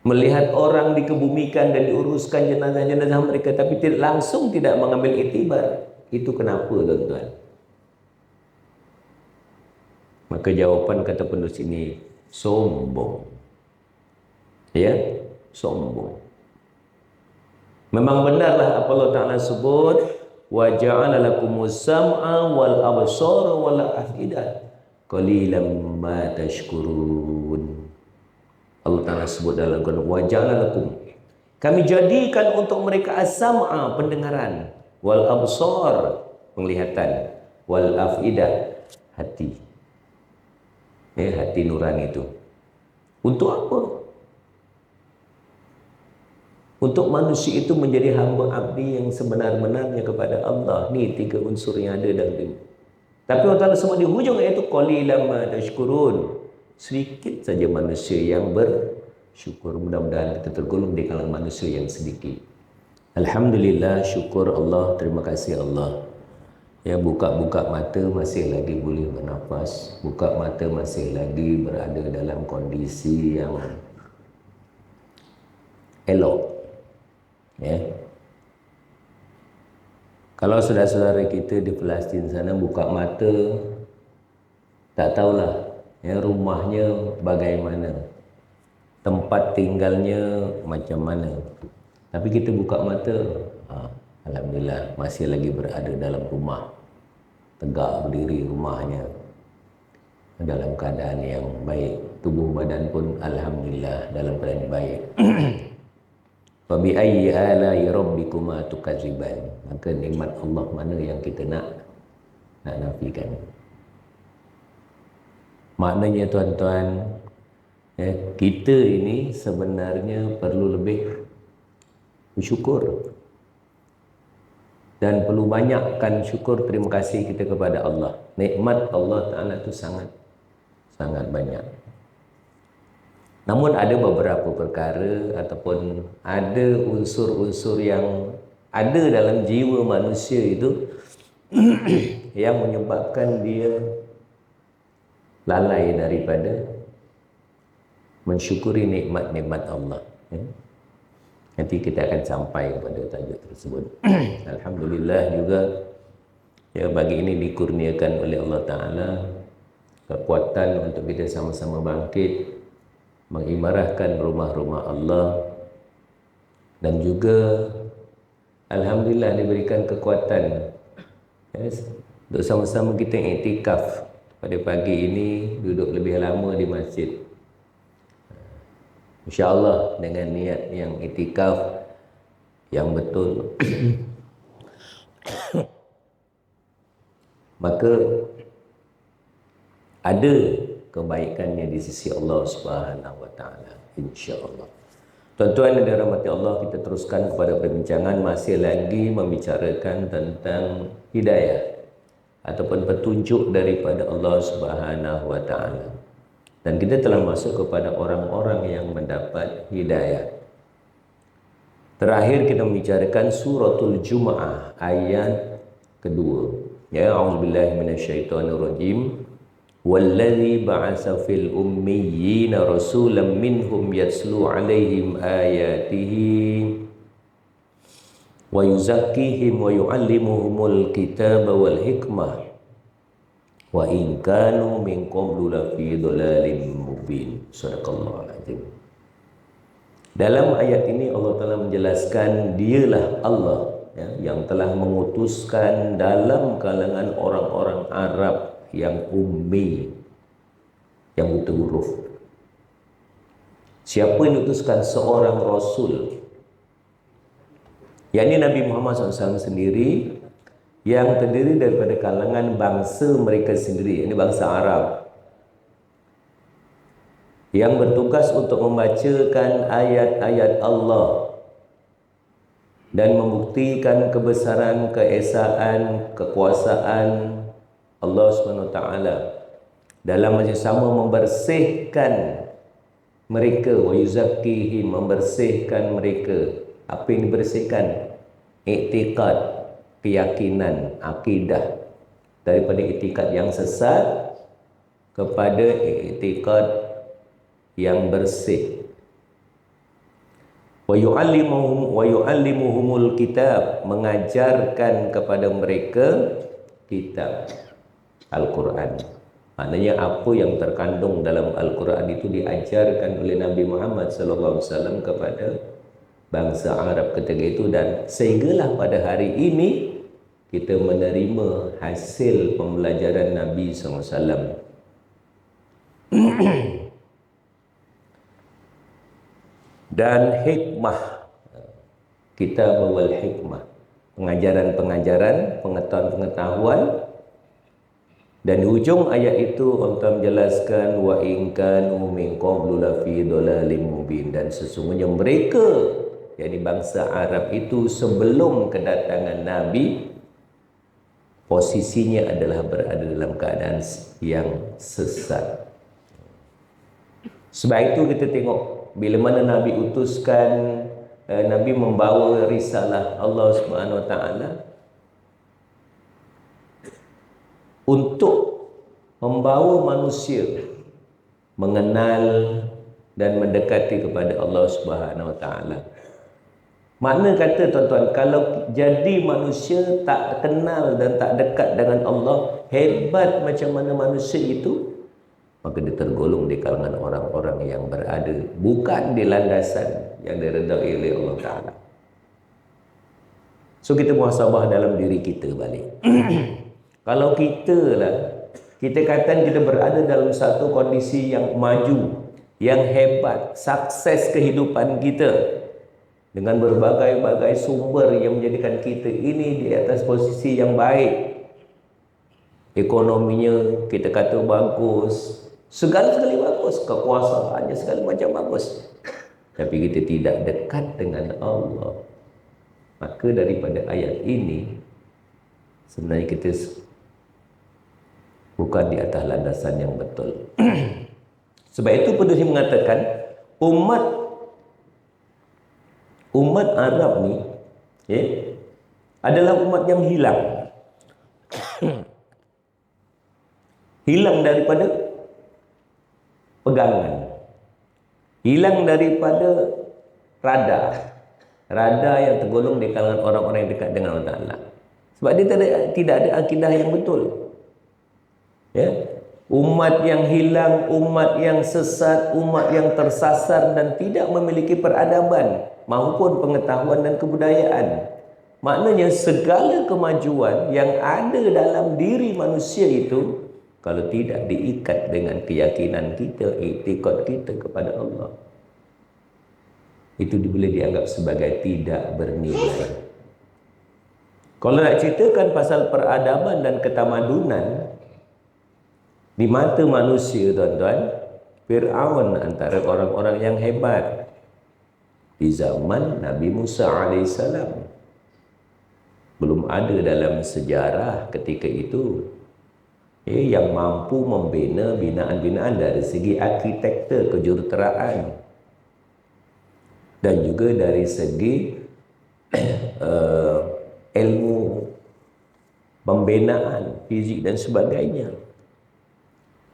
melihat orang dikebumikan dan diuruskan jenazah-jenazah mereka, tapi langsung tidak mengambil iktibar. Itu kenapa, tuan-tuan? Maka jawapan kata penulis ini, sombong. Ya, sombong. Memang benarlah apa Allah Ta'ala sebut, wa ja'ala lakumus sam'a wal absara wal afidah qalilan ma tashkurun. Allah Ta'ala sebut dalam Quran, wa ja'ala lakum, kami jadikan untuk mereka as-sam'a, pendengaran, wal absar, penglihatan, wal afidah, hati. Hati nurani itu. Untuk apa? Untuk manusia itu menjadi hamba abdi yang sebenar-benarnya kepada Allah. Ni 3 unsur yang ada dalam diri. Tapi Allah Ta'ala sebut di hujung ayat itu, qalilan ma tashkurun. Sedikit saja manusia yang bersyukur. Mudah-mudahan kita tergolong di kalangan manusia yang sedikit. Alhamdulillah, syukur Allah, terima kasih Allah. Ya, buka-buka mata masih lagi boleh bernafas. Buka mata masih lagi berada dalam kondisi yang elok. Ya. Kalau saudara-saudara kita di Palestin sana buka mata, tak tahulah ya, rumahnya bagaimana, tempat tinggalnya macam mana. Tapi kita buka mata, alhamdulillah masih lagi berada dalam rumah, tegak berdiri rumahnya dalam keadaan yang baik. Tubuh badan pun alhamdulillah dalam keadaan baik. Fa bi ayyi ala'i rabbikuma tukadziban. Maka nikmat Allah mana yang kita nak nafikan? Maknanya tuan-tuan, kita ini sebenarnya perlu lebih bersyukur dan perlu banyakkan syukur terima kasih kita kepada Allah. Nikmat Allah Ta'ala itu sangat banyak. Namun ada beberapa perkara ataupun ada unsur-unsur yang ada dalam jiwa manusia itu yang menyebabkan dia lalai daripada mensyukuri nikmat-nikmat Allah. Nanti kita akan sampai kepada tajuk tersebut. Alhamdulillah juga ya, bagi ini dikurniakan oleh Allah Ta'ala kekuatan untuk kita sama-sama bangkit mengimarahkan rumah-rumah Allah, dan juga alhamdulillah diberikan kekuatan untuk sama-sama kita iktikaf pada pagi ini, duduk lebih lama di masjid. InsyaAllah dengan niat yang iktikaf yang betul maka ada kebaikannya di sisi Allah Subhanahu wa Ta'ala, insya-Allah. Tuan-tuan yang dirahmati Allah, kita teruskan kepada perbincangan, masih lagi membicarakan tentang hidayah ataupun petunjuk daripada Allah Subhanahu wa Ta'ala. Dan kita telah masuk kepada orang-orang yang mendapat hidayah. Terakhir kita membicarakan suratul Jumu'ah ayat kedua. Ya, a'udzubillahi minasyaitonirrajim. Wallazi ba'atsa fil ummiyina rasulan minhum yatslu 'alaihim ayatihi wa yuzakkihim wa yu'allimuhumul kitaba wal hikmah wa in kanu min qablu lafi dhalalin mubin. Shadaqallahul azim. Dalam ayat ini Allah Ta'ala menjelaskan dialah Allah yang telah mengutuskan dalam kalangan orang-orang Arab yang ummi, yang buta huruf. Siapa yang diutuskan? Seorang Rasul, yakni Nabi Muhammad SAW sendiri, yang terdiri daripada kalangan bangsa mereka sendiri, ini bangsa Arab, yang bertugas untuk membacakan ayat-ayat Allah dan membuktikan kebesaran, keesaan, kekuasaan Allah SWT dalam masa sama membersihkan mereka, wa yuzakkihim, membersihkan mereka. Apa yang dibersihkan? Iktikad, keyakinan, akidah, daripada iktikad yang sesat kepada iktikad yang bersih. wa yu'allimuhumul kitab, mengajarkan kepada mereka kitab Al-Quran. Maknanya apa yang terkandung dalam Al-Quran itu diajarkan oleh Nabi Muhammad SAW kepada bangsa Arab ketika itu, dan sehinggalah pada hari ini kita menerima hasil pembelajaran Nabi SAW. Dan hikmah, kita bawa hikmah, pengajaran-pengajaran, pengetahuan-pengetahuan. Dan di ujung ayat itu Allah menjelaskan wa in kanu min qablu lafi dhalalin mubin, dan sesungguhnya mereka, yakni bangsa Arab itu, sebelum kedatangan Nabi posisinya adalah berada dalam keadaan yang sesat. Sebab itu kita tengok bila mana Nabi utuskan, Nabi membawa risalah Allah Subhanahu Wa Taala untuk membawa manusia mengenal dan mendekati kepada Allah Subhanahu Wa Taala. Makna kata tuan-tuan, kalau jadi manusia tak kenal dan tak dekat dengan Allah, hebat macam mana manusia itu, maka dia tergolong di kalangan orang-orang yang berada bukan di landasan yang diredai oleh Allah Ta'ala. So kita muhasabah dalam diri kita balik. Kalau kita lah, kita kata kita berada dalam satu kondisi yang maju, yang hebat, sukses kehidupan kita, dengan berbagai-bagai sumber yang menjadikan kita ini di atas posisi yang baik. Ekonominya kita kata bagus, segala-sekala bagus, kekuasaannya segala macam bagus, tapi kita tidak dekat dengan Allah, maka daripada ayat ini sebenarnya kita bukan di atas landasan yang betul. Sebab itu penulis mengatakan umat Arab ni adalah umat yang hilang hilang daripada pegangan, hilang daripada radar yang tergolong di kalangan orang-orang yang dekat dengan Allah Ta'ala. Sebab dia tidak ada akidah yang betul. Ya, umat yang hilang, umat yang sesat, umat yang tersasar dan tidak memiliki peradaban maupun pengetahuan dan kebudayaan. Maknanya segala kemajuan yang ada dalam diri manusia itu, kalau tidak diikat dengan keyakinan kita, iktikad kita kepada Allah, itu boleh dianggap sebagai tidak bernilai. Kalau nak ceritakan pasal peradaban dan ketamadunan di mata manusia, tuan-tuan, Fir'aun antara orang-orang yang hebat di zaman Nabi Musa AS. Belum ada dalam sejarah ketika itu yang mampu membina binaan-binaan dari segi arkitektur, kejuruteraan, dan juga dari segi ilmu pembinaan, fizik dan sebagainya.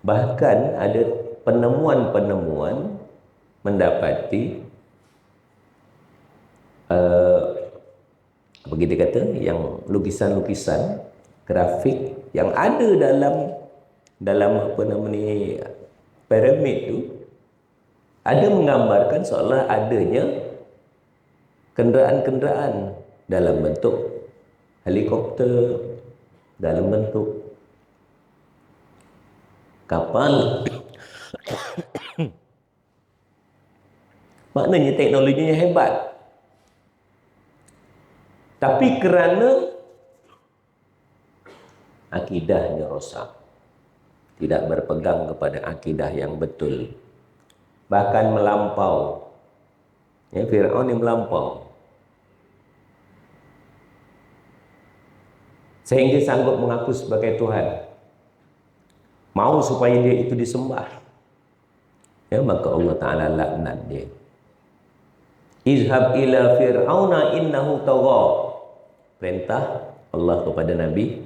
Bahkan ada penemuan-penemuan mendapati apa kita kata, yang lukisan-lukisan grafik yang ada dalam apa nama ni, piramid tu, ada menggambarkan seolah adanya kenderaan-kenderaan dalam bentuk helikopter, dalam bentuk kapal. Maknanya teknologinya hebat. Tapi kerana akidahnya rosak, tidak berpegang kepada akidah yang betul, bahkan melampau. Fir'aun yang melampau, sehingga sanggup mengaku sebagai Tuhan, mau supaya dia itu disembah. Maka Allah Ta'ala laknat dia. Izhab ila fir'auna innahu tagha. Perintah Allah kepada Nabi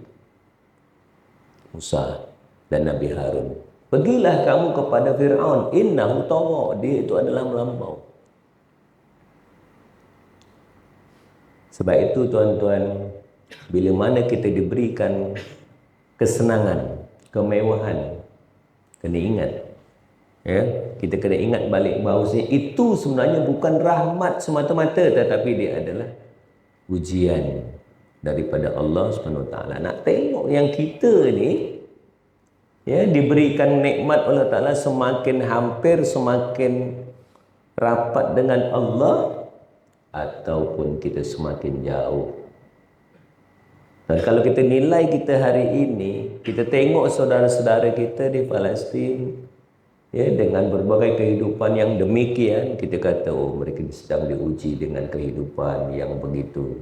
Musa dan Nabi Harun, pergilah kamu kepada Fir'aun, innahu tagha, dia itu adalah melampau. Sebab itu tuan-tuan, bila mana kita diberikan kesenangan, kemewahan, kena ingat, ya, kita kena ingat balik bahawasanya itu sebenarnya bukan rahmat semata-mata, tetapi dia adalah ujian daripada Allah Subhanahu Wa Taala. Nak tengok yang kita ni, ya, diberikan nikmat Allah Taala semakin hampir, semakin rapat dengan Allah, ataupun kita semakin jauh. Dan kalau kita nilai kita hari ini, kita tengok saudara-saudara kita di Palestin, ya, dengan berbagai kehidupan yang demikian, kita kata, oh, mereka sedang diuji dengan kehidupan yang begitu.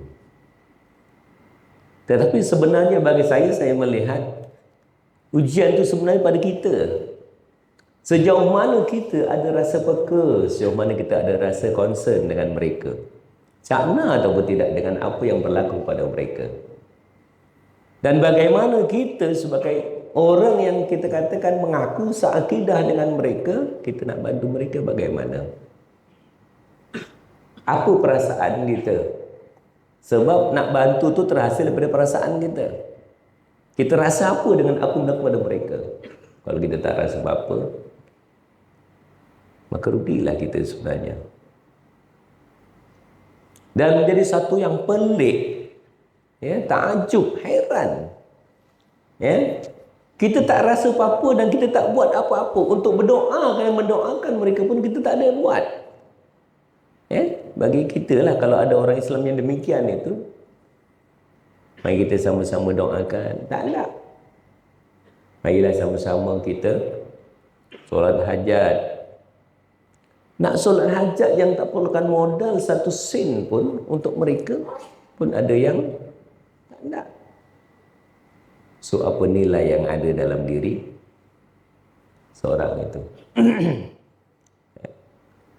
Tetapi sebenarnya bagi saya melihat ujian itu sebenarnya pada kita. Sejauh mana kita ada rasa peka, sejauh mana kita ada rasa concern dengan mereka, cakna ataupun tidak dengan apa yang berlaku pada mereka. Dan bagaimana kita sebagai orang yang kita katakan mengaku seakidah dengan mereka, kita nak bantu mereka bagaimana? Apa perasaan kita? Sebab nak bantu tu terhasil daripada perasaan kita. Kita rasa apa dengan aku nak kepada mereka? Kalau kita tak rasa apa-apa, maka rugilah kita sebenarnya. Dan menjadi satu yang pelik, ya, takjub, heran, ya, kita tak rasa apa-apa dan kita tak buat apa-apa untuk berdoa. Kalau mendoakan mereka pun kita tak ada buat, ya. Bagi kita lah, kalau ada orang Islam yang demikian itu, mari kita sama-sama doakan. Tak nak, marilah sama-sama kita solat hajat. Nak solat hajat yang tak perlukan modal satu sen pun untuk mereka pun ada yang tak nak. So, apa nilai yang ada dalam diri seorang itu?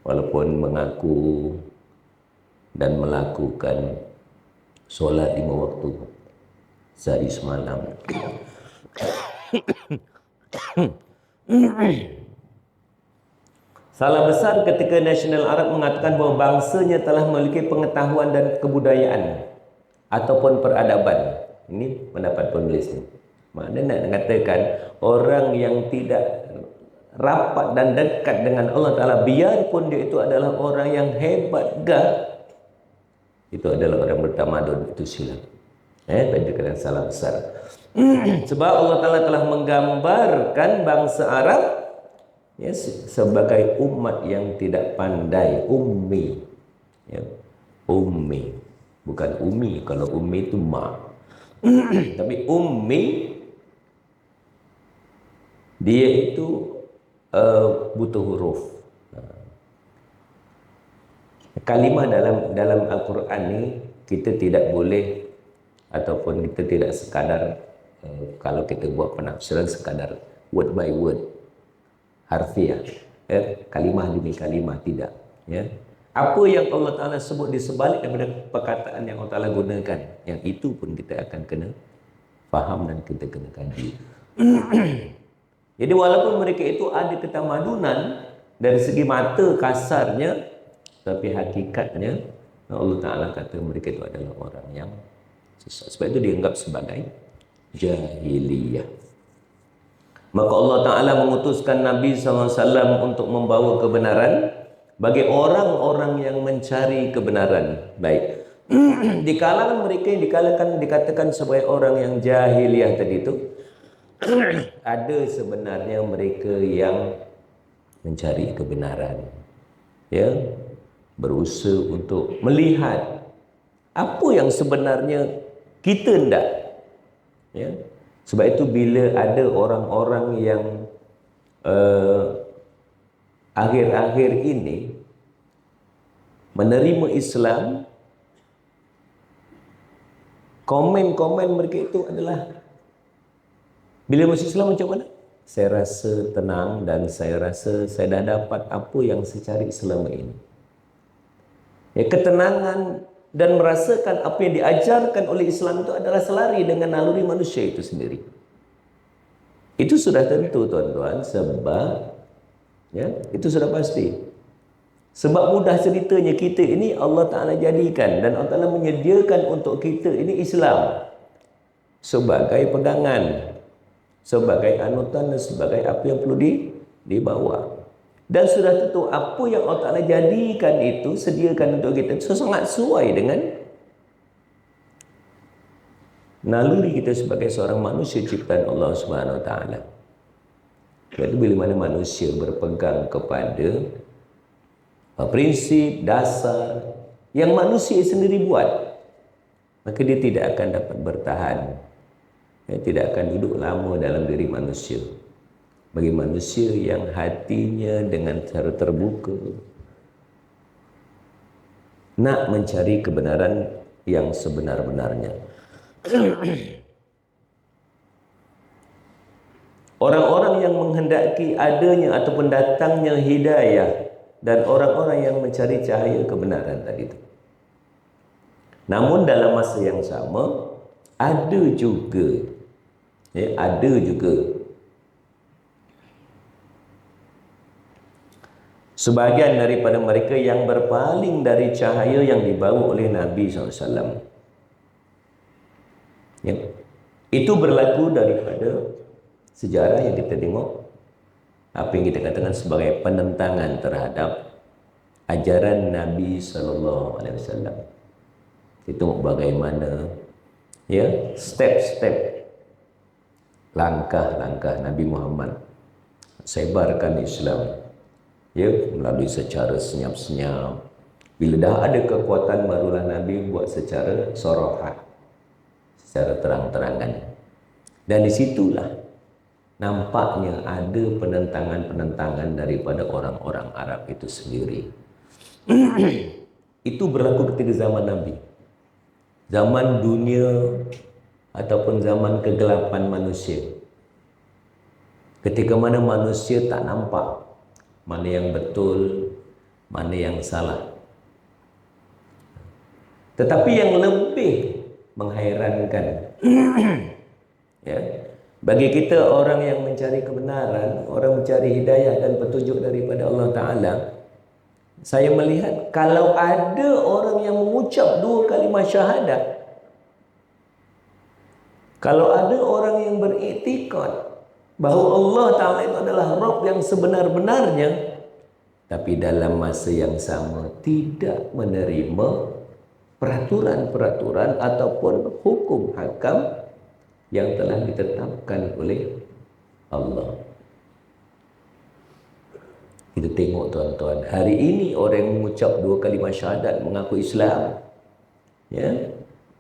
Walaupun mengaku dan melakukan solat 5 waktu sehari semalam. Salah besar ketika Nasional Arab mengatakan bahawa bangsanya telah memiliki pengetahuan dan kebudayaan ataupun peradaban. Ini pendapat penulis ni. Maknanya nak katakan orang yang tidak rapat dan dekat dengan Allah Ta'ala, biarpun dia itu adalah orang yang hebat gah, itu adalah orang bertamadun, itu silap. Tadi kena salah besar. Sebab Allah Ta'ala telah menggambarkan bangsa Arab, ya, sebagai umat yang tidak pandai, ummi, ya, ummi, bukan umi. Kalau ummi itu mak, tapi ummi, dia itu butuh huruf. Kalimah dalam Al-Quran ni kita tidak boleh, ataupun kita tidak sekadar kalau kita buat penafsiran sekadar word by word, harfiah, kalimah demi kalimah, tidak, ya. Apa yang Allah Ta'ala sebut di sebalik daripada perkataan yang Allah Ta'ala gunakan, yang itu pun kita akan kena faham dan kita kena kaji. Jadi walaupun mereka itu ada ketamadunan dari segi mata kasarnya, tapi hakikatnya Allah Ta'ala kata mereka itu adalah orang yang sesat. Sebab itu dianggap sebagai jahiliyah. Maka Allah Ta'ala mengutuskan Nabi SAW untuk membawa kebenaran bagi orang-orang yang mencari kebenaran. Baik. Di kalangan mereka yang dikatakan sebagai orang yang jahiliyah tadi itu, ada sebenarnya mereka yang mencari kebenaran, ya, berusaha untuk melihat apa yang sebenarnya kita hendak, ya. Sebab itu bila ada orang-orang yang akhir-akhir ini menerima Islam, komen-komen mereka itu adalah, bila masuk Islam macam mana? Saya rasa tenang dan saya rasa saya dah dapat apa yang saya cari selama ini. Ya, ketenangan dan merasakan apa yang diajarkan oleh Islam itu adalah selari dengan naluri manusia itu sendiri. Itu sudah tentu, tuan-tuan, sebab, ya, itu sudah pasti. Sebab mudah ceritanya, kita ini Allah Ta'ala jadikan dan Allah Ta'ala menyediakan untuk kita ini Islam sebagai pegangan, sebagai anutan dan sebagai apa yang perlu dibawa. Dan sudah tentu apa yang Allah Ta'ala jadikan itu, sediakan untuk kita, itu sangat sesuai dengan naluri kita sebagai seorang manusia ciptaan Allah Subhanahu Wa Ta'ala. Iaitu bila mana manusia berpegang kepada prinsip dasar yang manusia sendiri buat, maka dia tidak akan dapat bertahan, tidak akan duduk lama dalam diri manusia. Bagi manusia yang hatinya dengan cara terbuka nak mencari kebenaran yang sebenar-benarnya. Orang-orang yang menghendaki adanya ataupun datangnya hidayah dan orang-orang yang mencari cahaya kebenaran tadi itu. Namun dalam masa yang sama ada juga sebahagian daripada mereka yang berpaling dari cahaya yang dibawa oleh Nabi SAW. Ya. Itu berlaku daripada sejarah yang kita tengok, apa yang kita katakan sebagai penentangan terhadap ajaran Nabi SAW. Itu bagaimana step-step, langkah-langkah Nabi Muhammad sebarkan Islam, melalui secara senyap-senyap. Bila dah ada kekuatan, barulah Nabi buat secara sorohat, secara terang-terangan. Dan disitulah nampaknya ada penentangan-penentangan daripada orang-orang Arab itu sendiri. Itu berlaku ketika zaman Nabi. Zaman dunia ataupun zaman kegelapan manusia. Ketika mana manusia tak nampak mana yang betul, mana yang salah. Tetapi yang lebih menghairankan, bagi kita orang yang mencari kebenaran, orang mencari hidayah dan petunjuk daripada Allah Ta'ala, saya melihat kalau ada orang yang mengucap 2 kalimah syahadat, kalau ada orang yang beriktikad bahawa Allah Ta'ala itu adalah Rabb yang sebenar-benarnya, tapi dalam masa yang sama tidak menerima peraturan-peraturan ataupun hukum hakam yang telah ditetapkan oleh Allah. Kita tengok tuan-tuan, hari ini orang yang mengucap 2 kalimah syahadat mengaku Islam,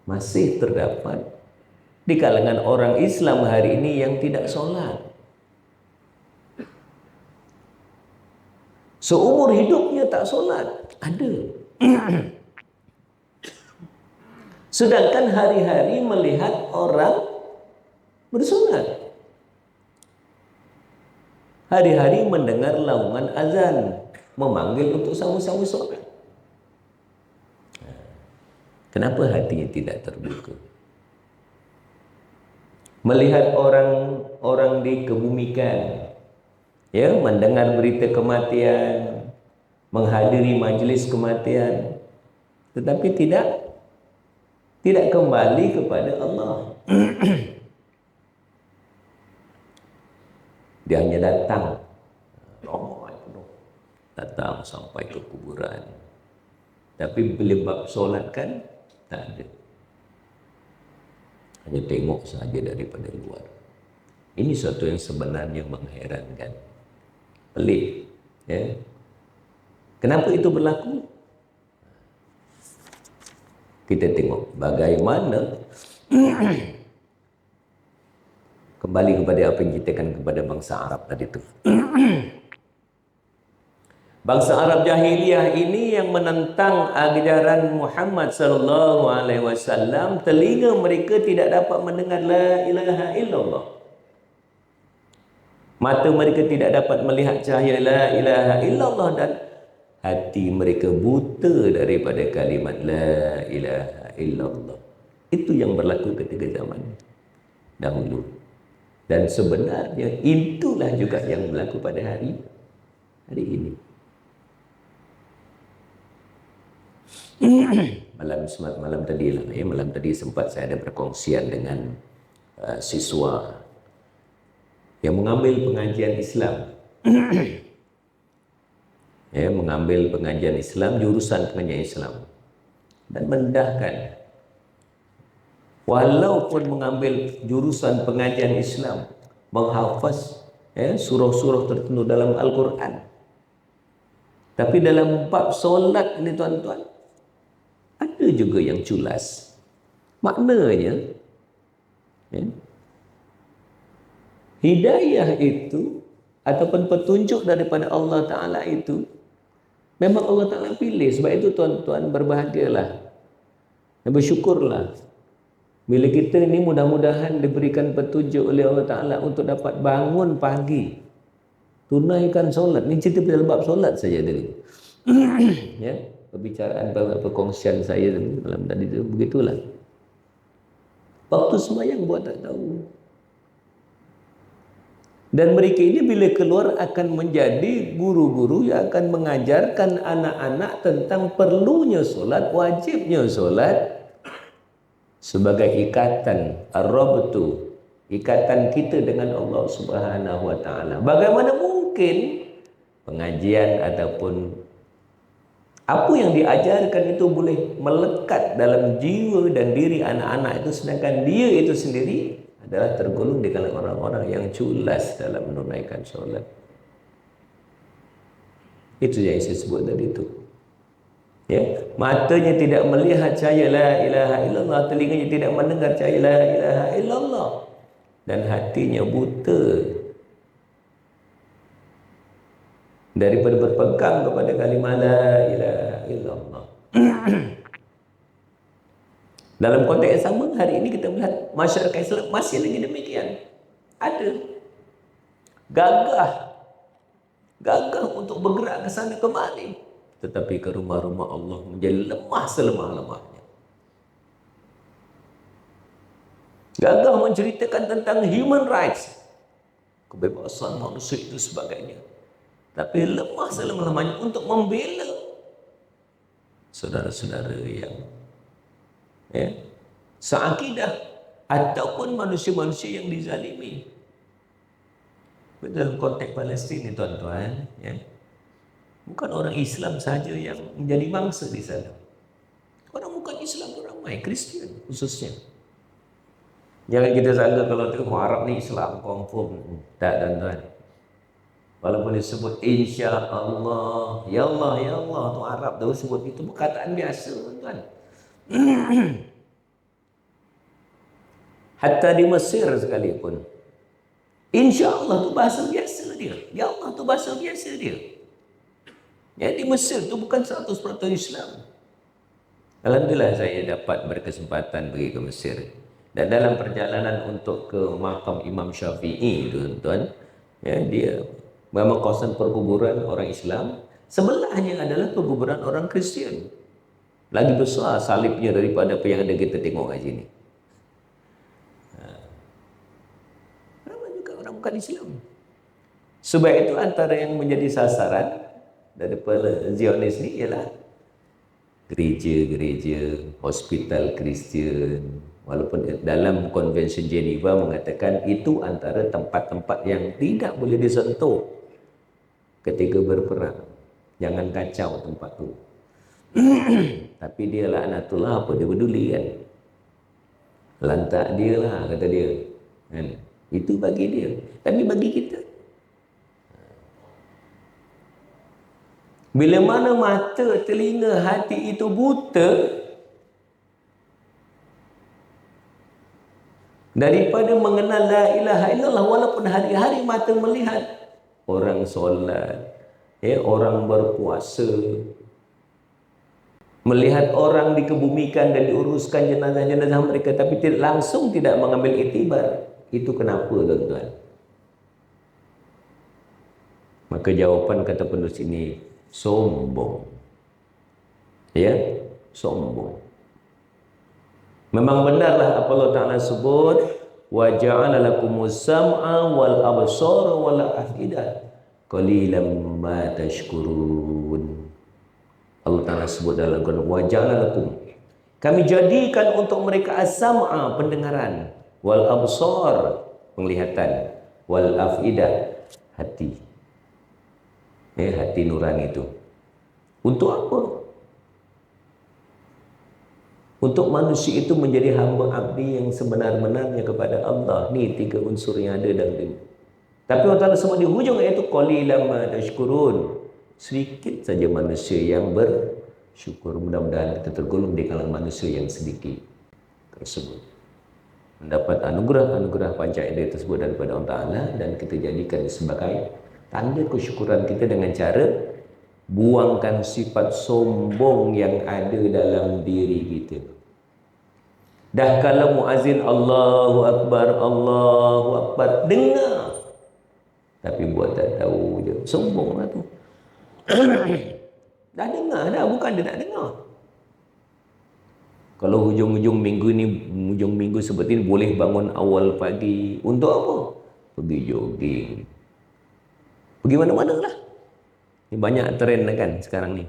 masih terdapat di kalangan orang Islam hari ini yang tidak solat. Seumur hidupnya tak solat, ada. Sedangkan hari-hari melihat orang bersolat, hari-hari mendengar laungan azan memanggil untuk sama-sama solat. Kenapa hatinya tidak terbuka? Melihat orang dikebumikan, mendengar berita kematian, menghadiri majlis kematian, tetapi tidak kembali kepada Allah. Dia hanya datang, datang sampai ke kuburan, tapi bila bab solat kan tak ada, hanya tengok saja daripada luar. Ini suatu yang sebenarnya mengherankan, pelik. Kenapa itu berlaku? Kita tengok bagaimana kembali kepada apa yang kita kan kepada bangsa Arab tadi itu. Bangsa Arab jahiliyah ini yang menentang ajaran Muhammad sallallahu alaihi wasallam, telinga mereka tidak dapat mendengar la ilaha illallah. Mata mereka tidak dapat melihat cahaya la ilaha illallah, dan hati mereka buta daripada kalimat la ilaha illallah. Itu yang berlaku ketika zaman dahulu. Dan sebenarnya itulah juga yang berlaku pada hari ini. Malam tadi lah, malam tadi sempat saya ada perkongsian dengan siswa yang mengambil pengajian Islam. Mengambil pengajian Islam, jurusan pengajian Islam, dan mendahkan walaupun mengambil jurusan pengajian Islam, menghafaz surah-surah tertentu dalam Al-Quran, tapi dalam bab solat ini tuan-tuan, ada juga yang culas. Maknanya hidayah itu ataupun petunjuk daripada Allah Ta'ala itu memang Allah Ta'ala pilih. Sebab itu tuan-tuan, berbahagialah dan bersyukurlah bila kita ini mudah-mudahan diberikan petunjuk oleh Allah Ta'ala untuk dapat bangun pagi, tunaikan solat. Ini cerita dalam bab solat saja tadi. Perbicaraan, perkongsian saya dalam tadi itu begitulah. Waktu sembahyang buat tak tahu. Dan mereka ini bila keluar akan menjadi guru-guru yang akan mengajarkan anak-anak tentang perlunya solat, wajibnya solat sebagai ikatan ar-rabtu, ikatan kita dengan Allah Subhanahu wa taala. Bagaimana mungkin pengajian ataupun apa yang diajarkan itu boleh melekat dalam jiwa dan diri anak-anak itu, sedangkan dia itu sendiri adalah tergolong di kalangan orang-orang yang culas dalam menunaikan solat. Itu yang saya sebut tadi itu. Matanya tidak melihat cahaya la ilaha illallah, telinganya tidak mendengar cahaya la ilaha illallah, dan hatinya buta daripada berpegang kepada kalimah la ilaha illallah. Dalam konteks yang sama, hari ini kita melihat masyarakat Islam masih lagi demikian. Ada gagah untuk bergerak ke sana kemari, tetapi ke rumah-rumah Allah menjadi lemah selemah-lemahnya. Gagah menceritakan tentang human rights, kebebasan manusia itu sebagainya, tapi lemah selemah-lemahnya untuk membela saudara-saudara yang seakidah ataupun manusia-manusia yang dizalimi. Dalam konteks Palestin ni tuan-tuan, bukan orang Islam saja yang menjadi mangsa di sana. Orang bukan Islam pun ramai, Kristian khususnya. Jangan kita sangka kalau tengok Arab ni Islam confirm. Tak, tuan-tuan. Walaupun disebut insya Allah, ya Allah, ya Allah, tu Arab tu sebut itu perkataan biasa, tuan-tuan. Hatta di Mesir sekalipun, insya Allah tu bahasa biasa dia. Ya Allah tu bahasa biasa dia. Di Mesir tu bukan 100% Islam. Alhamdulillah saya dapat berkesempatan pergi ke Mesir. Dan dalam perjalanan untuk ke makam Imam Syafi'i, tuan-tuan, dia memang kawasan perkuburan orang Islam. Sebelahnya adalah perkuburan orang Kristian. Lagi besar salibnya daripada apa yang ada kita tengok kat sini. Ramai juga orang bukan Islam. Sebab itu antara yang menjadi sasaran daripada Zionis ni ialah gereja-gereja, hospital Kristian. Walaupun dalam Konvensi Geneva mengatakan itu antara tempat-tempat yang tidak boleh disentuh ketika berperang. Jangan kacau tempat tu. Tapi dia laknatullah, apa dia peduli kan? Lantak dia lah, kata dia. Kan? Itu bagi dia. Tapi bagi kita, bila mana mata, telinga, hati itu buta daripada mengenal la ilaha illallah, walaupun hari-hari mata melihat orang solat, orang berpuasa, melihat orang dikebumikan dan diuruskan jenazah-jenazah mereka, tapi langsung tidak mengambil iktibar. Itu kenapa, tuan-tuan? Maka jawapan kata penulis ini, sombong. Sombong. Memang benarlah apa Allah Ta'ala sebut, wa ja'ala lakumus sam'a wal absara wal afidah qalilan ma tashkurun. Allah Ta'ala sebut dalam Al-Quran, wa ja'alalakum, kami jadikan untuk mereka as-sam'a, pendengaran, wal absar, penglihatan, wal afidah, hati. Hati nurani itu. Untuk apa? Untuk manusia itu menjadi hamba abdi yang sebenar-benarnya kepada Allah. Ni 3 unsur yang ada dalam diri. Tapi Allah Ta'ala sebut di hujung ayat itu, qalilan ma tashkurun. Sedikit saja manusia yang bersyukur. Mudah-mudahan kita tergolong di kalangan manusia yang sedikit tersebut. Mendapat anugerah panca indera tersebut daripada Allah Ta'ala, dan kita jadikan sebagai tanda kesyukuran kita dengan cara buangkan sifat sombong yang ada dalam diri kita. Dah kalau muazin Allahu Akbar, dengar. Tapi buat tak tahu je, sombong lah tu. Dah dengar dah, bukan dia tak dengar. Kalau hujung-hujung minggu seperti ini boleh bangun awal pagi. Untuk apa? Pergi jogging. Pergi mana-mana lah. Ini banyak trend kan sekarang ni.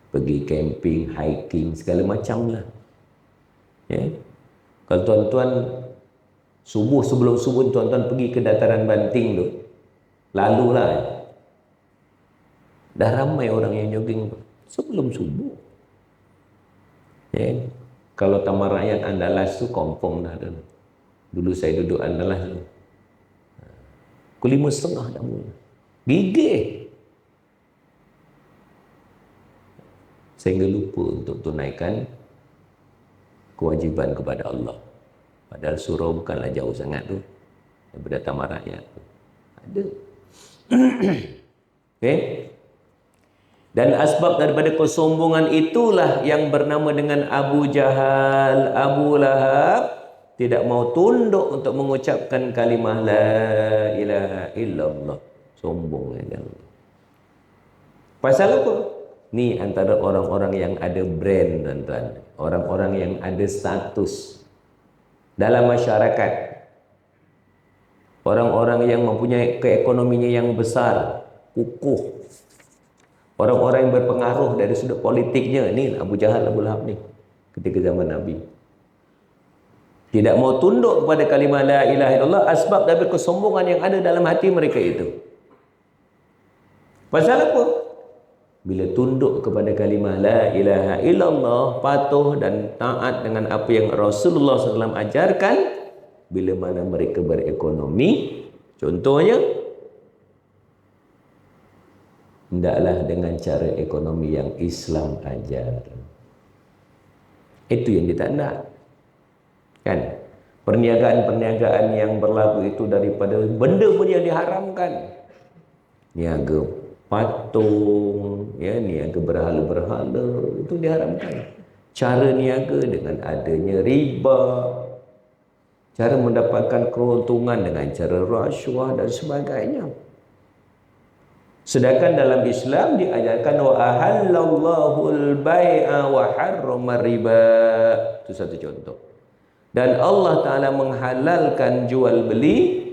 Pergi camping, hiking, segala macam lah. Kalau tuan-tuan sebelum subuh tuan-tuan pergi ke dataran Banting tu, lalulah. Dah ramai orang yang jogging sebelum subuh. Kalau Taman Rakyat Andalas tu confirm dah tu. Dulu saya duduk Andalas tu. Pukul 5.30 dah mula. Gigih. Sehingga lupa untuk tunaikan kewajiban kepada Allah. Padahal surau bukanlah jauh sangat tu daripada Taman Rakyat tu. Ada. Okey. Dan asbab daripada kesombongan itulah yang bernama dengan Abu Jahal, Abu Lahab tidak mau tunduk untuk mengucapkan kalimah la ilaha illallah. Sombong ya. Pasal apa? Ni antara orang-orang yang ada brand, tuan-tuan. Orang-orang yang ada status dalam masyarakat. Orang-orang yang mempunyai keekonominya yang besar, kukuh. Orang-orang yang berpengaruh dari sudut politiknya. Ni Abu Jahal, Abu Lahab ni ketika zaman Nabi. Tidak mau tunduk kepada kalimah la ilaha illallah, asbab dari kesombongan yang ada dalam hati mereka itu. Pasal apa? Bila tunduk kepada kalimah la ilaha illallah, patuh dan taat dengan apa yang Rasulullah SAW ajarkan, bila mana mereka berekonomi, contohnya, hendaklah dengan cara ekonomi yang Islam ajar. Itu yang dia tak nak. Kan? Perniagaan-perniagaan yang berlaku itu daripada benda-benda yang diharamkan. Niaga patung, niaga berhala-berhala, itu diharamkan. Cara niaga dengan adanya riba, cara mendapatkan keuntungan dengan cara rasuah dan sebagainya. Sedangkan dalam Islam diajarkan wa ahallallahu al-bai'a wa harrama riba. Itu satu contoh. Dan Allah Ta'ala menghalalkan jual beli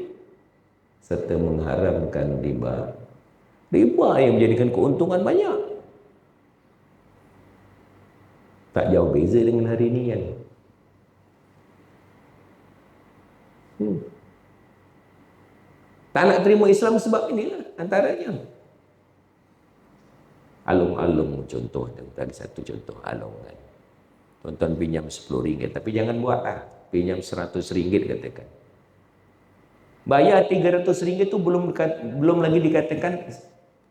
serta mengharamkan riba. Riba yang menjadikan keuntungan banyak. Tak jauh beza dengan hari ini kan. Tak nak terima Islam sebab inilah antaranya. Alung-alung contoh. Tadi satu contoh alung kan. Tuan-tuan pinjam RM10, tapi jangan buat lah. Pinjam RM100 katakan. Bayar RM300 tu belum lagi dikatakan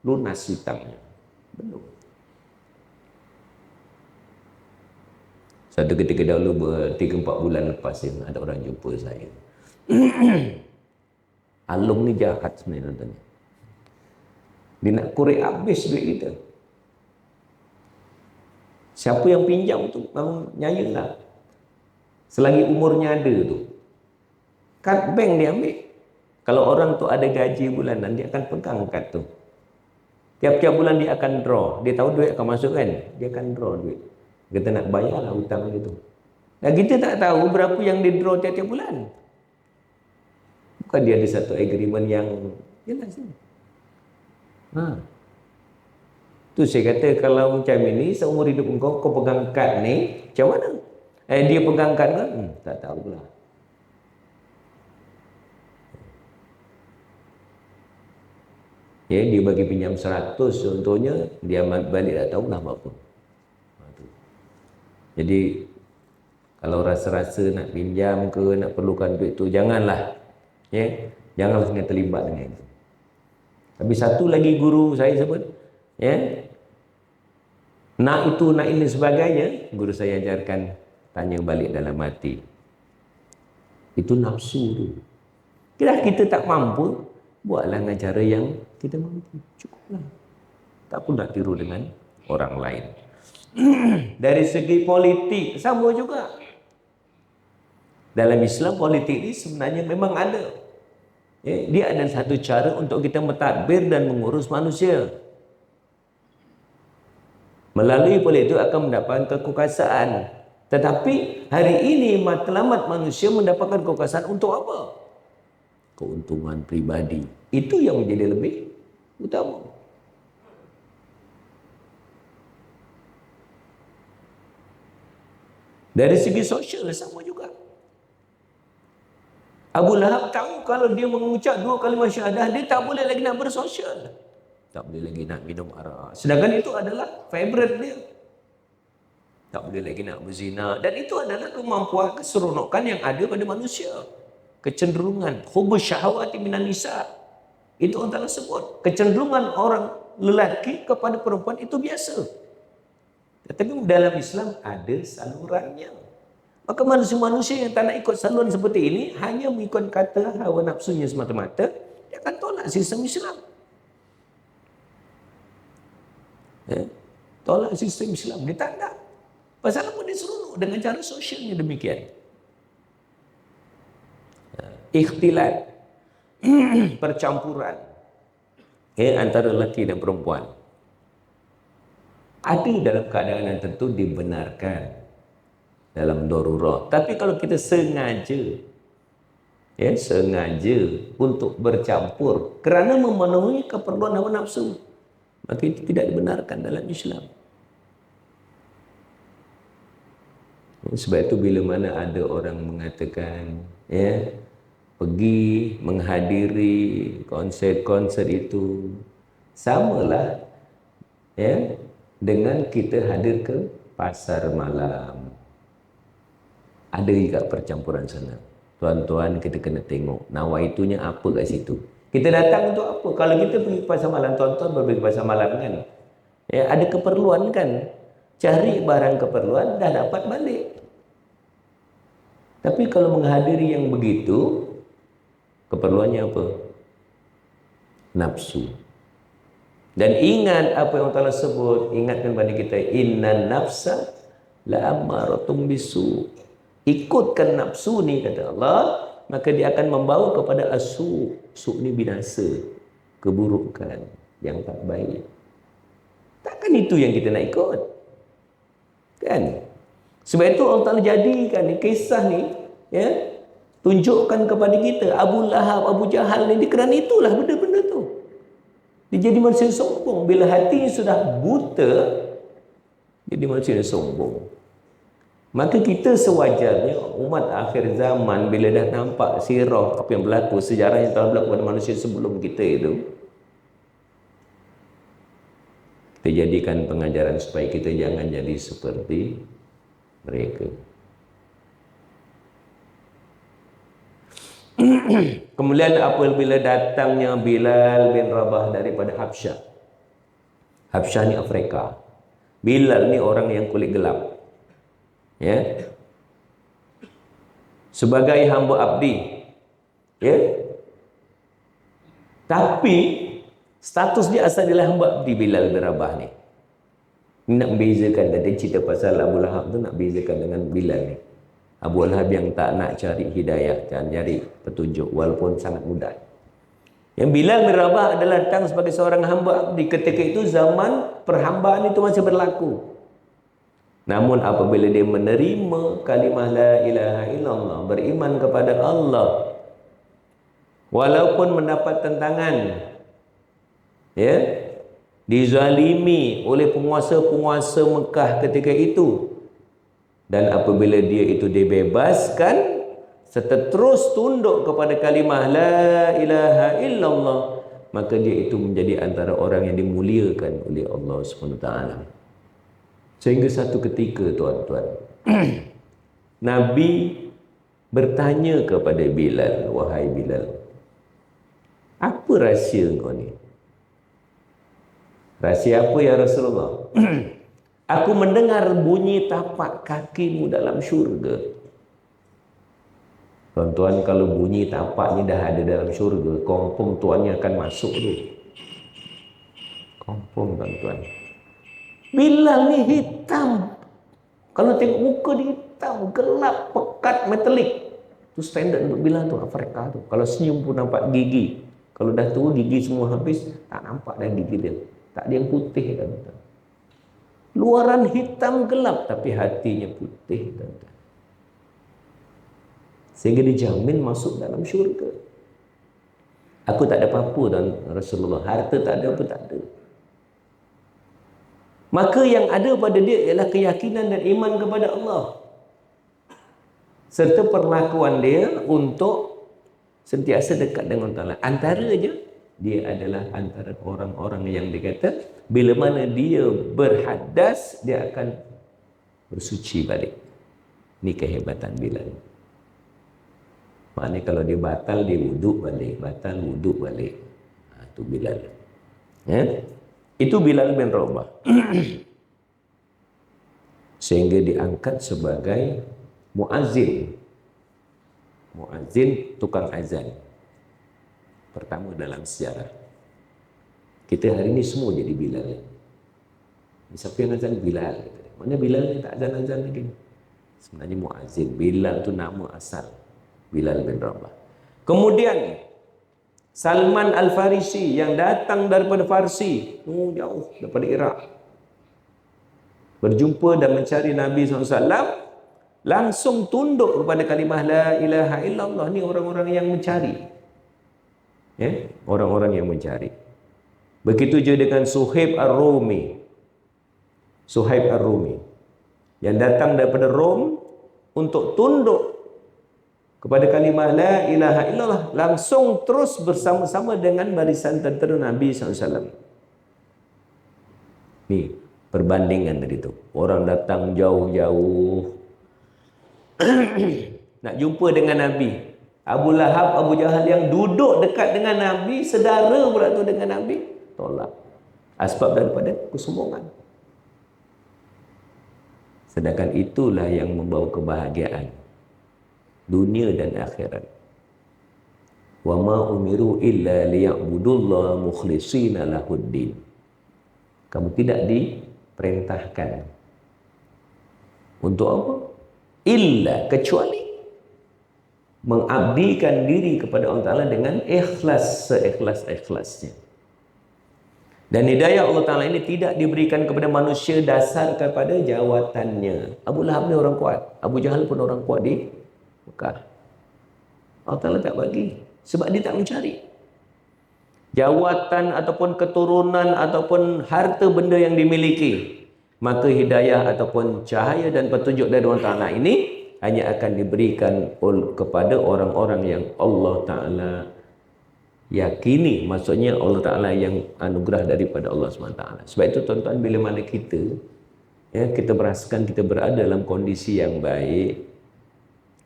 lunas hutangnya. Belum. Satu ketika dahulu 3-4 bulan lepas ada orang jumpa saya. Alung ni jahat sebenarnya tuan-tuan. Dia nak korek habis duit kita. Siapa yang pinjam tu memang nyayalah. Selagi umurnya ada tu. Kad bank dia ambil. Kalau orang tu ada gaji bulanan, dia akan pegang kad tu. Tiap-tiap bulan dia akan draw. Dia tahu duit akan masuk kan? Dia akan draw duit. Kita nak bayarlah hutang dia tu. Dan kita tak tahu berapa yang dia draw tiap-tiap bulan. Bukan dia ada satu agreement yang jelas ni. Tu saya kata kalau macam ini seumur hidup kau pegang kad ni, macam mana? Dia pegang kad kan? Tak tahulah. Ya, dia bagi pinjam 100 contohnya, dia balik tak tahu lah apa. Jadi kalau rasa-rasa nak pinjam ke, nak perlukan duit tu, janganlah. Ya, janganlah kena terlibat dengan itu. Habis satu lagi guru saya sebut, ya, nak itu, nak ini sebagainya, guru saya ajarkan, tanya balik dalam hati. Itu nafsu tu. Kalau kita tak mampu, buatlah dengan cara yang kita mampu. Cukuplah. Tak pun nak tiru dengan orang lain. Dari segi politik, sama juga. Dalam Islam, politik ini sebenarnya memang ada. Ya, dia ada satu cara untuk kita mentadbir dan mengurus manusia. Melalui politik itu akan mendapatkan kekuasaan. Tetapi hari ini matlamat manusia mendapatkan kekuasaan untuk apa? Keuntungan pribadi. Itu yang menjadi lebih utama. Dari segi sosial sama juga. Abu Lahab tahu kalau dia mengucap 2 kalimah syahadah, dia tak boleh lagi nak bersosial. Tak boleh lagi nak minum arak. Sedangkan itu adalah favorite dia. Tak boleh lagi nak berzina. Dan itu adalah kemampuan, keseronokan yang ada pada manusia. Kecenderungan. Hubus syahwati minan nisa. Itu orang Ta'ala sebut. Kecenderungan orang lelaki kepada perempuan itu biasa. Tetapi dalam Islam ada salurannya. Maka manusia-manusia yang tak nak ikut saluran seperti ini, hanya mengikut kata hawa nafsunya semata-mata, dia akan tolak sistem Islam. Tolak sistem Islam. Dia tak nak. Pasal apa dia seronok dengan cara sosialnya demikian. Ikhtilat. Percampuran. Antara lelaki dan perempuan. Ada dalam keadaan yang tentu dibenarkan dalam darurah. Tapi kalau kita sengaja untuk bercampur kerana memenuhi keperluan hawa nafsu, maka itu tidak dibenarkan dalam Islam. Sebab itu bila mana ada orang mengatakan pergi menghadiri konser-konser itu samalah dengan kita hadir ke pasar malam. Ada juga percampuran sana. Tuan-tuan, kita kena tengok nawaitunya apa kat situ. Kita datang untuk apa? Kalau kita pergi pasar malam, tuan-tuan pergi pasar malam kan, ada keperluan kan, cari barang keperluan dah dapat balik. Tapi kalau menghadiri yang begitu, keperluannya apa? Nafsu. Dan ingat apa yang Allah sebut, ingatkan pada kita, innan nafsa la'amaratum bisu. Ikutkan nafsu ni, kata Allah, maka dia akan membawa kepada asu. Su ni binasa, keburukan yang tak baik. Takkan itu yang kita nak ikut? Kan? Sebab itu Allah Ta'ala jadikan ni, kisah ni, tunjukkan kepada kita Abu Lahab, Abu Jahal ni, kerana itulah benda-benda tu. Dia jadi manusia sombong. Bila hatinya sudah buta, jadi manusia sombong. Maka kita sewajarnya umat akhir zaman, bila dah nampak sirah apa yang berlaku, sejarah yang telah berlaku pada manusia sebelum kita itu, kita jadikan pengajaran supaya kita jangan jadi seperti mereka. Kemudian apabila datangnya Bilal bin Rabah daripada Habsyah. Habsyah ni Afrika. Bilal ni orang yang kulit gelap. Sebagai hamba abdi. Tapi status dia asal adalah hamba abdi Bilal bin Rabah ni. Nak membezakan, tadi cerita pasal Abu Lahab tu nak bezakan dengan Bilal ni. Abu Lahab yang tak nak cari hidayah dan cari petunjuk walaupun sangat mudah. Yang Bilal bin Rabah adalah datang sebagai seorang hamba abdi. Ketika itu zaman perhambaan itu masih berlaku. Namun apabila dia menerima kalimah la ilaha illallah, beriman kepada Allah, walaupun mendapat tentangan, dizalimi oleh penguasa-penguasa Mekah ketika itu. Dan apabila dia itu dibebaskan serta terus tunduk kepada kalimah la ilaha illallah, maka dia itu menjadi antara orang yang dimuliakan oleh Allah SWT. Sehingga satu ketika, tuan-tuan, Nabi bertanya kepada Bilal, wahai Bilal, apa rahsia kau ni? Rahsia apa ya Rasulullah? Aku mendengar bunyi tapak kakimu dalam syurga. Tuan-tuan, kalau bunyi tapaknya dah ada dalam syurga, confirm tuannya akan masuk tu. Confirm, tuan-tuan. Bilal ni hitam. Kalau tengok muka dia hitam, gelap, pekat, metalik. Tu standard untuk Bilal tu, Afrika tu. Kalau senyum pun nampak gigi. Kalau dah tua, gigi semua habis, tak nampak dah gigi dia. Tak ada yang putih, tuan-tuan. Luaran hitam gelap, tapi hatinya putih, tuan-tuan. Sehingga dijamin masuk dalam syurga. Aku tak ada apa-apa, dan Rasulullah. Harta tak ada, apa tak ada. Maka yang ada pada dia ialah keyakinan dan iman kepada Allah. Serta perlakuan dia untuk sentiasa dekat dengan Allah. Antara je, dia adalah antara orang-orang yang dikata, bila mana dia berhadas, dia akan bersuci balik. Ini kehebatan Bilal. Maknanya kalau dia batal, dia wuduk balik. Batal, wuduk balik. Itu Bilal. Ya? Itu Bilal bin Rabah. Sehingga diangkat sebagai muazzin. Muazzin, tukang azan. Pertama dalam sejarah. Kita hari ini semua jadi Bilal. Siapa yang azan? Bilal. Mana Bilal ni tak azan-azan lagi? Sebenarnya muazzin. Bilal tu nama asal. Bilal bin Rabah. Kemudian Salman Al-Farisi yang datang daripada Farsi, jauh daripada Iraq, berjumpa dan mencari Nabi SAW, langsung tunduk kepada kalimah la ilaha illallah. Ni orang-orang yang mencari, ya? Orang-orang yang mencari. Begitu je dengan Suhaib Ar-Rumi. Suhaib Ar-Rumi yang datang daripada Rom untuk tunduk kepada kalimah la ilaha illallah, langsung terus bersama-sama dengan barisan tentera Nabi SAW. Ni perbandingan tadi tu. Orang datang jauh-jauh nak jumpa dengan Nabi. Abu Lahab, Abu Jahal yang duduk dekat dengan Nabi, sedara pula tu dengan Nabi, tolak. Asbab daripada kesombongan. Sedangkan itulah yang membawa kebahagiaan dunia dan akhirat. Wa ma umiru illa liya'budullaha mukhlishina lahuddin. Kamu tidak diperintahkan untuk apa? Illa, kecuali mengabdikan diri kepada Allah Ta'ala dengan ikhlas, seikhlas-ikhlasnya. Dan hidayah Allah Ta'ala ini tidak diberikan kepada manusia dasar kepada jawatannya. Abu Lahab ni orang kuat, Abu Jahal pun orang kuat di Mekah. Allah Ta'ala tak bagi sebab dia tak mencari jawatan ataupun keturunan ataupun harta benda yang dimiliki. Maka hidayah ataupun cahaya dan petunjuk dari Allah Ta'ala ini hanya akan diberikan kepada orang-orang yang Allah Ta'ala yakini. Maksudnya Allah Ta'ala yang anugerah daripada Allah SWT. Sebab itu tuan-tuan, bila mana kita kita merasakan kita berada dalam kondisi yang baik,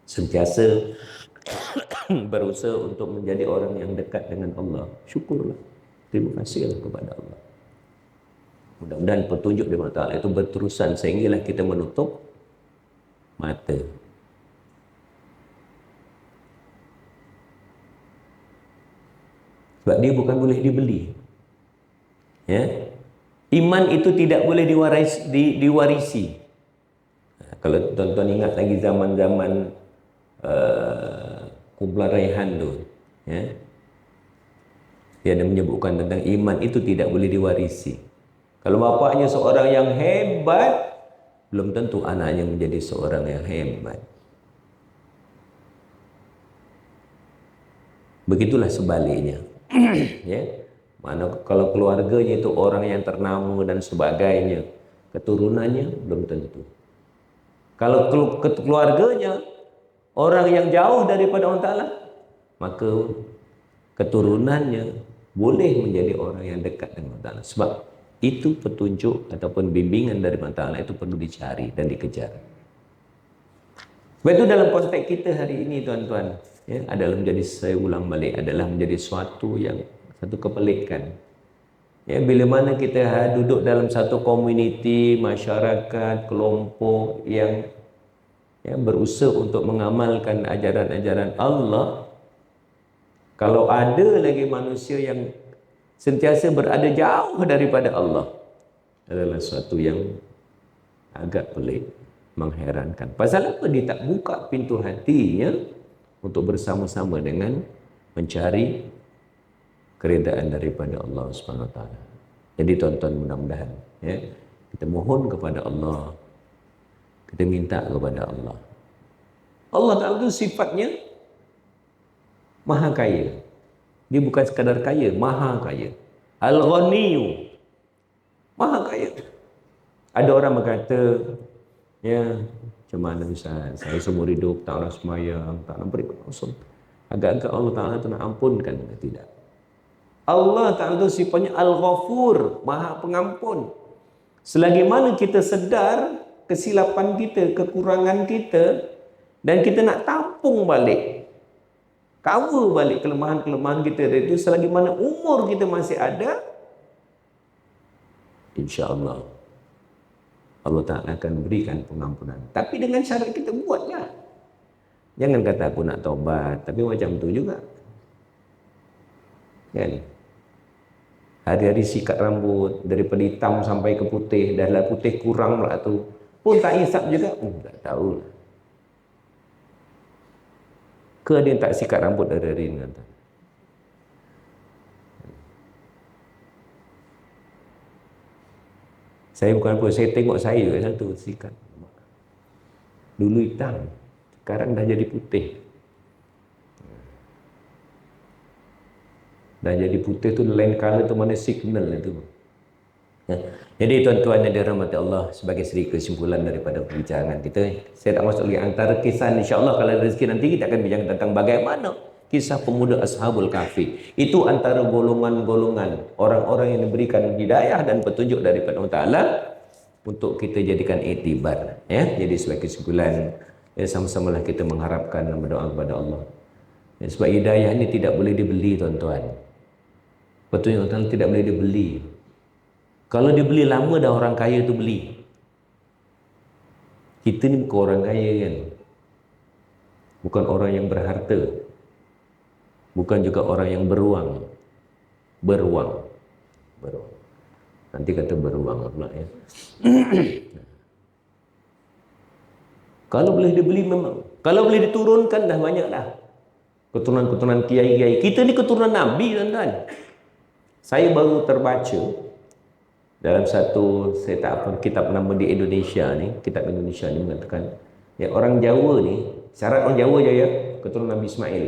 sentiasa berusaha untuk menjadi orang yang dekat dengan Allah, syukurlah, terima kasihlah kepada Allah. Mudah-mudahan petunjuk dari Allah Ta'ala itu berterusan sehinggalah kita menutup mata. Sebab dia bukan boleh dibeli. Ya? Iman itu tidak boleh diwarisi. Kalau tuan-tuan ingat lagi zaman-zaman kumpulan Raihan tu, ya, dia ada menyebutkan tentang iman itu tidak boleh diwarisi. Kalau bapaknya seorang yang hebat, belum tentu anaknya menjadi seorang yang hebat. Begitulah sebaliknya. Ya, Mana kalau keluarganya itu orang yang ternama dan sebagainya, keturunannya belum tentu. Kalau keluarganya orang yang jauh daripada Allah Ta'ala, maka keturunannya boleh menjadi orang yang dekat dengan Allah Ta'ala. Sebab itu petunjuk ataupun bimbingan dari Allah Ta'ala itu perlu dicari dan dikejar. Sebab itu dalam konteks kita hari ini tuan-tuan, ya, adalah menjadi, saya ulang balik, adalah menjadi satu kepelikan. Ya, bila mana kita duduk dalam satu komuniti, masyarakat, kelompok yang berusaha untuk mengamalkan ajaran-ajaran Allah, kalau ada lagi manusia yang sentiasa berada jauh daripada Allah, adalah sesuatu yang agak pelik, mengherankan. Pasal apa dia tak buka pintu hatinya untuk bersama-sama dengan mencari keredaan daripada Allah Subhanahu Wa Taala. Jadi tuan-tuan, mudah-mudahan ya, kita mohon kepada Allah, kita minta kepada Allah. Allah Ta'ala itu sifatnya maha kaya. Dia bukan sekadar kaya, maha kaya. Al-Ghaniyu, maha kaya. Ada orang berkata, ya, macam mana Ustaz, saya seumur hidup tak nak semayang, tak nak beri kemaksud. Agak-agak Allah Ta'ala tu nak ampunkan ke tidak? Allah Ta'ala itu sifatnya Al-Ghafur, maha pengampun. Selagi mana kita sedar kesilapan kita, kekurangan kita, dan kita nak tampung balik, cover balik kelemahan-kelemahan kita itu, selagi mana umur kita masih ada, insya-Allah Allah Ta'ala akan berikan pengampunan. Tapi dengan syarat kita buatlah. Jangan kata aku nak taubat, tapi macam tu juga. Kan? Hari-hari sikat rambut, daripada hitam sampai ke putih, dah lah putih kurang pula tu, pun tak hisap juga. Tak tahu. Ke ada yang tak sikat rambut hari-hari ni? Saya bukan apa, saya tengok saya kat satu sikat. Dulu hitam, sekarang dah jadi putih. Dah jadi putih tu lain color tu, mana signal itu. Ya. Jadi tuan-tuan yang dirahmati Allah, sebagai sedikit kesimpulan daripada perbincangan kita, saya tak masuk lagi antara kisah, insya-Allah kalau ada rezeki nanti kita akan bincang tentang bagaimana kisah pemuda Ashabul Kahfi. Itu antara golongan-golongan orang-orang yang diberikan hidayah dan petunjuk daripada Allah Ta'ala untuk kita jadikan iktibar. Ya? Jadi sebagai kesimpulan, ya, sama-samalah kita mengharapkan dan berdoa kepada Allah. Ya, sebab hidayah ini tidak boleh dibeli tuan-tuan. Petunjuk Allah Ta'ala tidak boleh dibeli. Kalau dibeli lama dah orang kaya tu beli. Kita ni bukan orang kaya kan. Bukan orang yang berharta. Bukan juga orang yang beruang. Beruang. Nanti kata beruang pula ya. Kalau boleh dibeli memang. Kalau boleh diturunkan dah banyak dah. Keturunan-keturunan kiai-kiai. Kita ni keturunan Nabi tuan-tuan. Saya baru terbaca dalam satu, saya tak apa, kitab nama di Indonesia ni, kitab Indonesia ni mengatakan, ya, orang Jawa ni, syarat orang Jawa je ya, keturunan Nabi Ismail.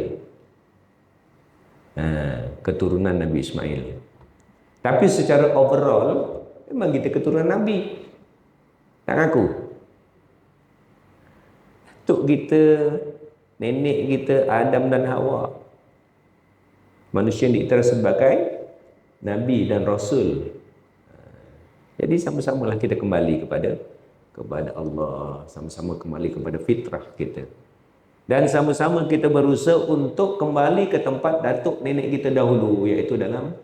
Keturunan Nabi Ismail. Tapi secara overall memang kita keturunan Nabi. Tak ngaku. Datuk kita, nenek kita Adam dan Hawa, manusia yang diiktiraf sebagai Nabi dan Rasul. Jadi sama-samalah kita kembali kepada Allah, sama-sama kembali kepada fitrah kita. Dan sama-sama kita berusaha untuk kembali ke tempat datuk nenek kita dahulu, iaitu dalam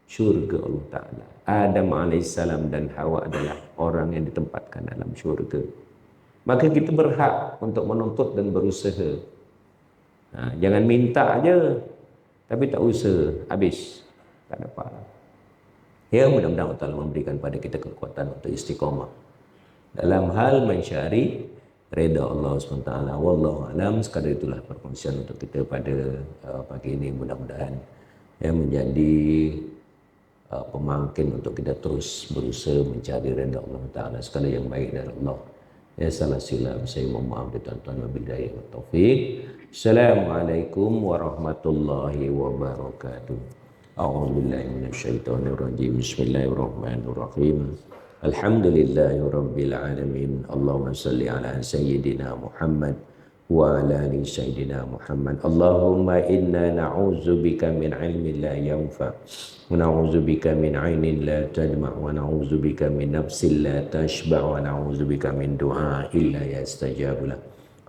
syurga Allah Ta'ala. Adam AS dan Hawa adalah orang yang ditempatkan dalam syurga. Maka kita berhak untuk menuntut dan berusaha. Jangan minta aja, tapi tak usaha, habis. Tak dapat. Ya, mudah-mudahan Allah Ta'ala memberikan pada kita kekuatan untuk istiqamah dalam hal mencari redha Allah SWT. Wallahu alam. Sekadar itulah perkongsian untuk kita pada pagi ini. Mudah-mudahan ya, menjadi pemangkin untuk kita terus berusaha mencari redha Allah Ta'ala, segala yang baik dari Allah. Ya, salah silap saya mohon maaf dari tuan-tuan, wabillahi taufik. Assalamualaikum warahmatullahi wabarakatuh. A'udzubillahi minasyaitonirrajim. Bismillahirrahmanirrahim. Alhamdulillahirabbil alamin. Allahumma shalli ala sayyidina Muhammad wa ala ali sayyidina Muhammad. Allahumma inna na'udzubika min ilmin la yanfa wa na'udzubika min 'ainin la tadma' wa na'udzubika min nafsin la tashba' wa na'udzubika min du'ain la yastajabu lah.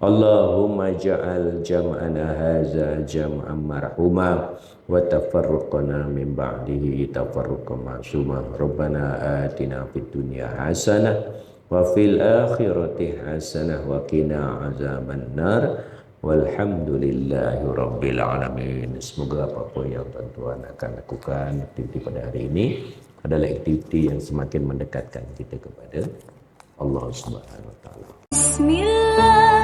Allahumma ja'al jam'ana hadza jam'an marhuma wa tafarruqana min ba'dihi tafarruqan ma'suma. Rabbana atina fid dunya hasanah wa fil akhirati hasanah wa qina azabannar. Walhamdulillahi rabbil alamin. Semoga apapun yang tuan-tuan akan lakukan aktiviti pada hari ini adalah aktiviti yang semakin mendekatkan kita kepada Allah Subhanahu wa taala. Bismillah.